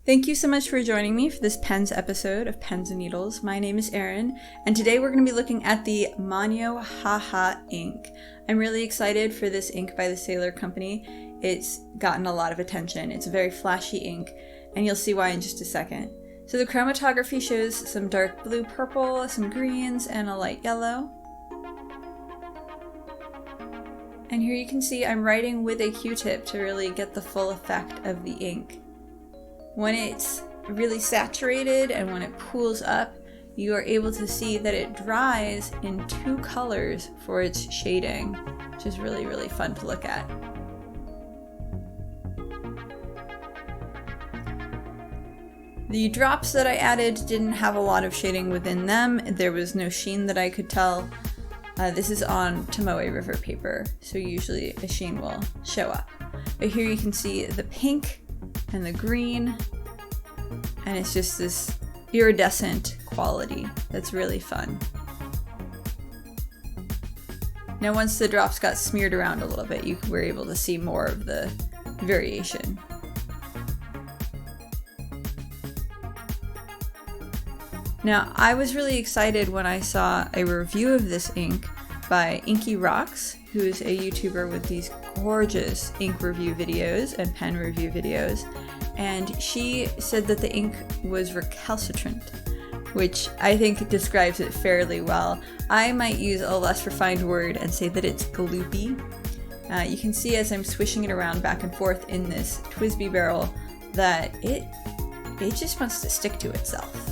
Thank you so much for joining me for this pens episode of Pens and Needles. My name is Erin, and today we're going to be looking at the Manyo Haha ink. I'm really excited for this ink by the Sailor Company. It's gotten a lot of attention. It's a very flashy ink, and you'll see why in just a second. So the chromatography shows some dark blue purple, some greens, and a light yellow. And here you can see I'm writing with a Q-tip to really get the full effect of the ink. When it's really saturated and when it pools up, you are able to see that it dries in two colors for its shading, which is really, really fun to look at. The drops that I added didn't have a lot of shading within them. There was no sheen that I could tell. This is on Tomoe River paper, so usually a sheen will show up. But here you can see the pink and the green, and it's just this iridescent quality that's really fun. Now once the drops got smeared around a little bit, you were able to see more of the variation. Now I was really excited when I saw a review of this ink by Inky Rocks, who is a YouTuber with these gorgeous ink review videos and pen review videos, and she said that the ink was recalcitrant, which I think describes it fairly well. I might use a less refined word and say that it's gloopy. You can see as I'm swishing it around back and forth in this TWSBI barrel that it just wants to stick to itself.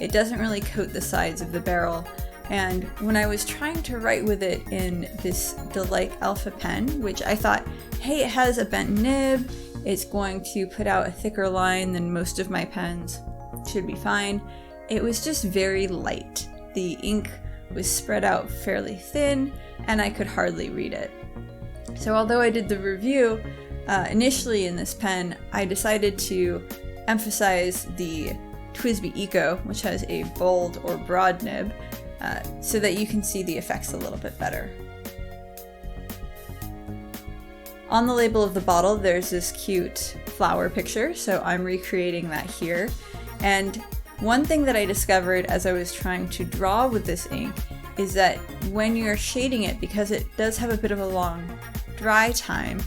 It doesn't really coat the sides of the barrel. And when I was trying to write with it in this Delight Alpha pen, which I thought, hey, it has a bent nib, it's going to put out a thicker line than most of my pens, should be fine. It was just very light. The ink was spread out fairly thin, and I could hardly read it. So although I did the review initially in this pen, I decided to emphasize the TWSBI Eco, which has a bold or broad nib, so that you can see the effects a little bit better. On the label of the bottle, there's this cute flower picture, so I'm recreating that here. And one thing that I discovered as I was trying to draw with this ink is that when you're shading it, because it does have a bit of a long dry time,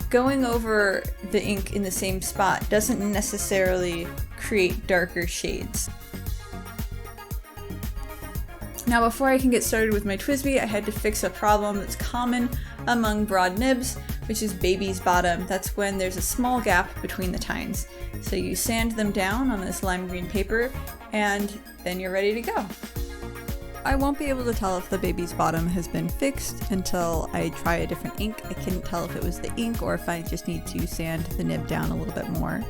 going over the ink in the same spot doesn't necessarily create darker shades. Now before I can get started with my TWSBI, I had to fix a problem that's common among broad nibs, which is baby's bottom. That's when there's a small gap between the tines. So you sand them down on this lime green paper, and then you're ready to go. I won't be able to tell if the baby's bottom has been fixed until I try a different ink. I couldn't tell if it was the ink or if I just need to sand the nib down a little bit more.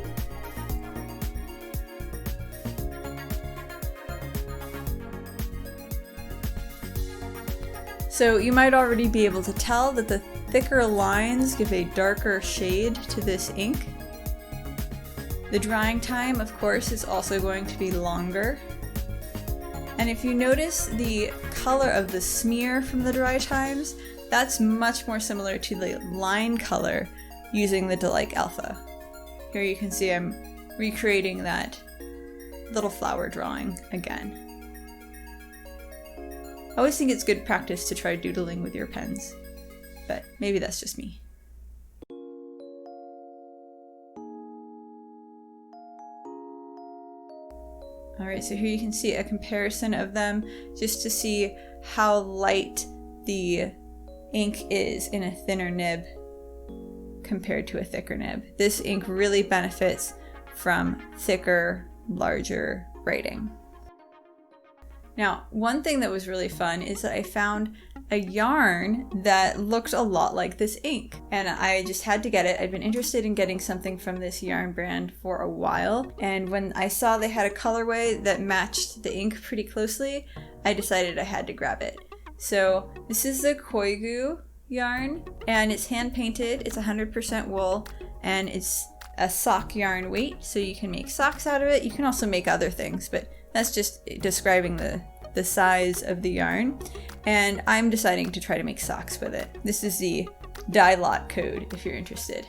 So you might already be able to tell that the thicker lines give a darker shade to this ink. The drying time, of course, is also going to be longer. And if you notice the color of the smear from the dry times, that's much more similar to the line color using the Delight Alpha. Here you can see I'm recreating that little flower drawing again. I always think it's good practice to try doodling with your pens, but maybe that's just me. Alright, so here you can see a comparison of them just to see how light the ink is in a thinner nib compared to a thicker nib. This ink really benefits from thicker, larger writing. Now, one thing that was really fun is that I found a yarn that looked a lot like this ink, and I just had to get it. I'd been interested in getting something from this yarn brand for a while, and when I saw they had a colorway that matched the ink pretty closely, I decided I had to grab it. So this is the Koigu yarn, and it's hand painted. It's 100% wool, and it's a sock yarn weight, so you can make socks out of it. You can also make other things, but that's just describing the size of the yarn. And I'm deciding to try to make socks with it. This is the dye lot code if you're interested.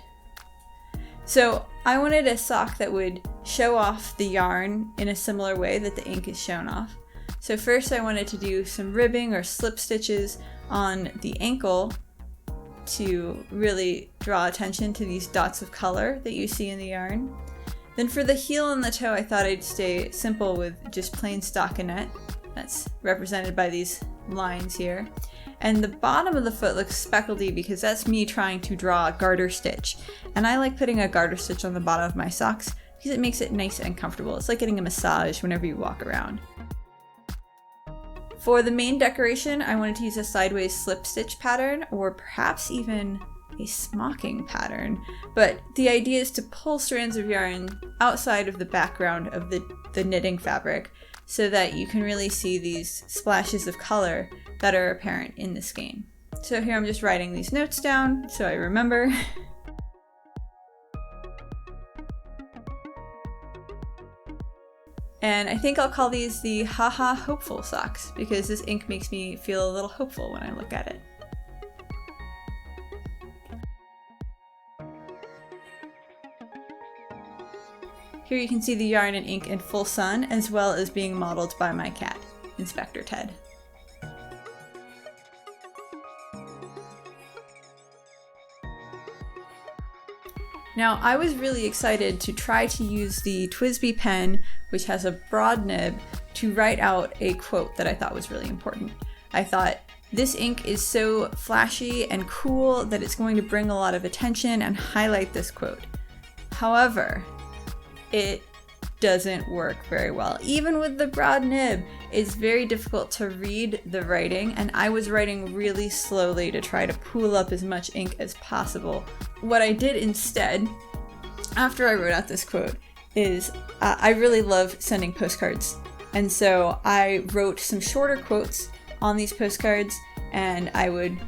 So I wanted a sock that would show off the yarn in a similar way that the ink is shown off. So first I wanted to do some ribbing or slip stitches on the ankle to really draw attention to these dots of color that you see in the yarn. Then for the heel and the toe, I thought I'd stay simple with just plain stockinette. That's represented by these lines here. And the bottom of the foot looks speckledy because that's me trying to draw a garter stitch. And I like putting a garter stitch on the bottom of my socks because it makes it nice and comfortable. It's like getting a massage whenever you walk around. For the main decoration, I wanted to use a sideways slip stitch pattern or perhaps even a smocking pattern. But the idea is to pull strands of yarn outside of the background of the knitting fabric so that you can really see these splashes of color that are apparent in the skein. So here I'm just writing these notes down so I remember. And I think I'll call these the Haha Hopeful socks because this ink makes me feel a little hopeful when I look at it. Here you can see the yarn and ink in full sun as well as being modeled by my cat, Inspector Ted. Now, I was really excited to try to use the TWSBI pen, which has a broad nib, to write out a quote that I thought was really important. I thought, this ink is so flashy and cool that it's going to bring a lot of attention and highlight this quote. However, it doesn't work very well. Even with the broad nib, it's very difficult to read the writing, and I was writing really slowly to try to pool up as much ink as possible. What I did instead, after I wrote out this quote, is I really love sending postcards. And so I wrote some shorter quotes on these postcards, and I would,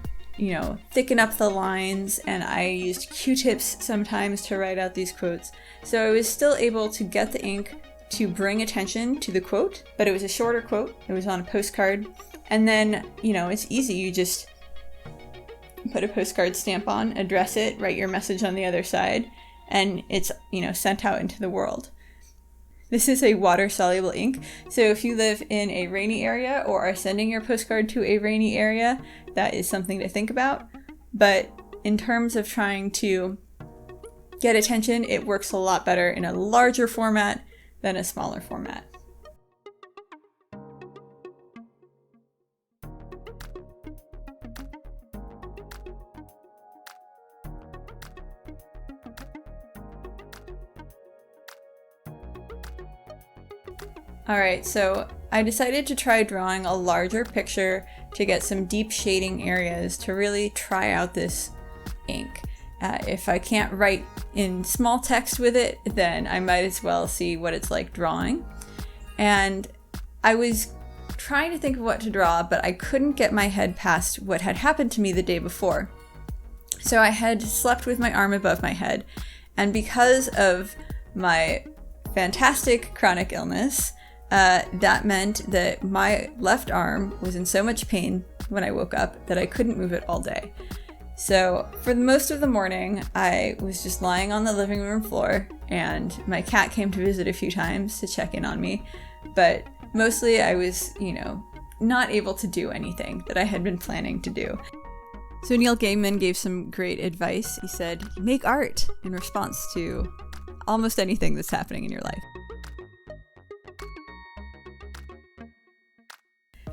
thicken up the lines, and I used Q-tips sometimes to write out these quotes. So I was still able to get the ink to bring attention to the quote, but it was a shorter quote. It was on a postcard. And then, it's easy. You just put a postcard stamp on, address it, write your message on the other side, and it's, sent out into the world. This is a water-soluble ink, so if you live in a rainy area or are sending your postcard to a rainy area, that is something to think about. But in terms of trying to get attention, it works a lot better in a larger format than a smaller format. Alright, so I decided to try drawing a larger picture to get some deep shading areas to really try out this ink. If I can't write in small text with it, then I might as well see what it's like drawing. And I was trying to think of what to draw, but I couldn't get my head past what had happened to me the day before. So I had slept with my arm above my head, and because of my fantastic chronic illness, that meant that my left arm was in so much pain when I woke up that I couldn't move it all day. So for most of the morning, I was just lying on the living room floor, and my cat came to visit a few times to check in on me, but mostly I was, not able to do anything that I had been planning to do. So Neil Gaiman gave some great advice. He said, make art in response to almost anything that's happening in your life.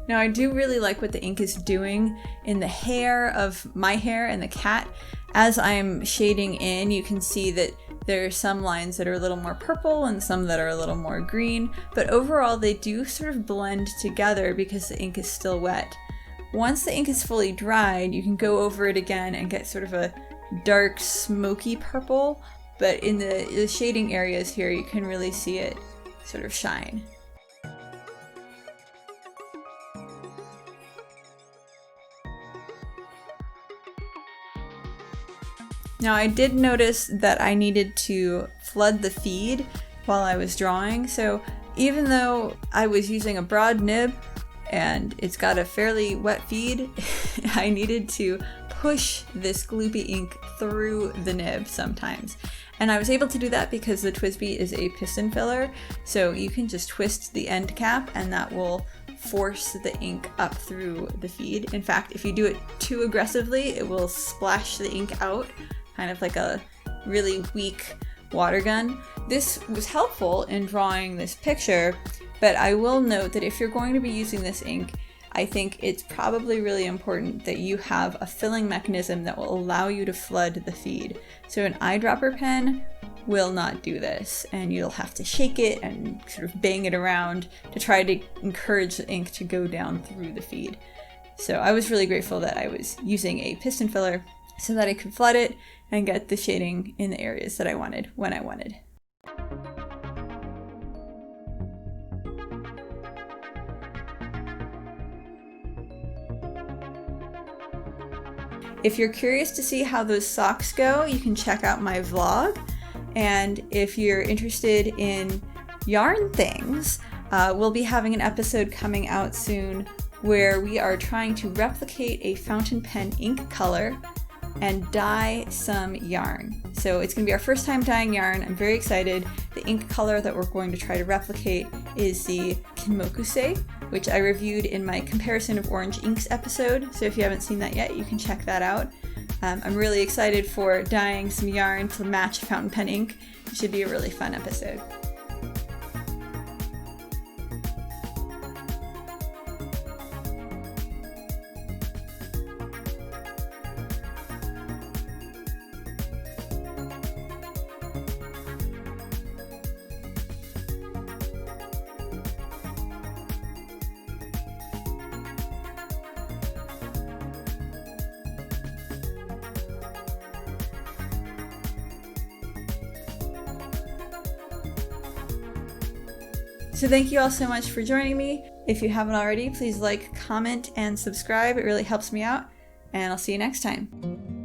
Now, I do really like what the ink is doing in the hair of my hair and the cat. As I'm shading in, you can see that there are some lines that are a little more purple and some that are a little more green, but overall they do sort of blend together because the ink is still wet. Once the ink is fully dried, you can go over it again and get sort of a dark, smoky purple, but in the shading areas here, you can really see it sort of shine. Now, I did notice that I needed to flood the feed while I was drawing, so even though I was using a broad nib and it's got a fairly wet feed, I needed to push this gloopy ink through the nib sometimes. And I was able to do that because the TWSBI is a piston filler, so you can just twist the end cap and that will force the ink up through the feed. In fact, if you do it too aggressively, it will splash the ink out, kind of like a really weak water gun. This was helpful in drawing this picture, but I will note that if you're going to be using this ink, I think it's probably really important that you have a filling mechanism that will allow you to flood the feed. So an eyedropper pen will not do this, and you'll have to shake it and sort of bang it around to try to encourage the ink to go down through the feed. So I was really grateful that I was using a piston filler so that I could flood it and get the shading in the areas that I wanted when I wanted. If you're curious to see how those socks go, you can check out my vlog. And if you're interested in yarn things, we'll be having an episode coming out soon where we are trying to replicate a fountain pen ink color and dye some yarn. So it's going to be our first time dyeing yarn. I'm very excited. The ink color that we're going to try to replicate is the Kinmokuse, which I reviewed in my comparison of orange inks episode. So if you haven't seen that yet, you can check that out. I'm really excited for dyeing some yarn to match fountain pen ink. It should be a really fun episode. So thank you all so much for joining me. If you haven't already, please like, comment, and subscribe. It really helps me out, and I'll see you next time.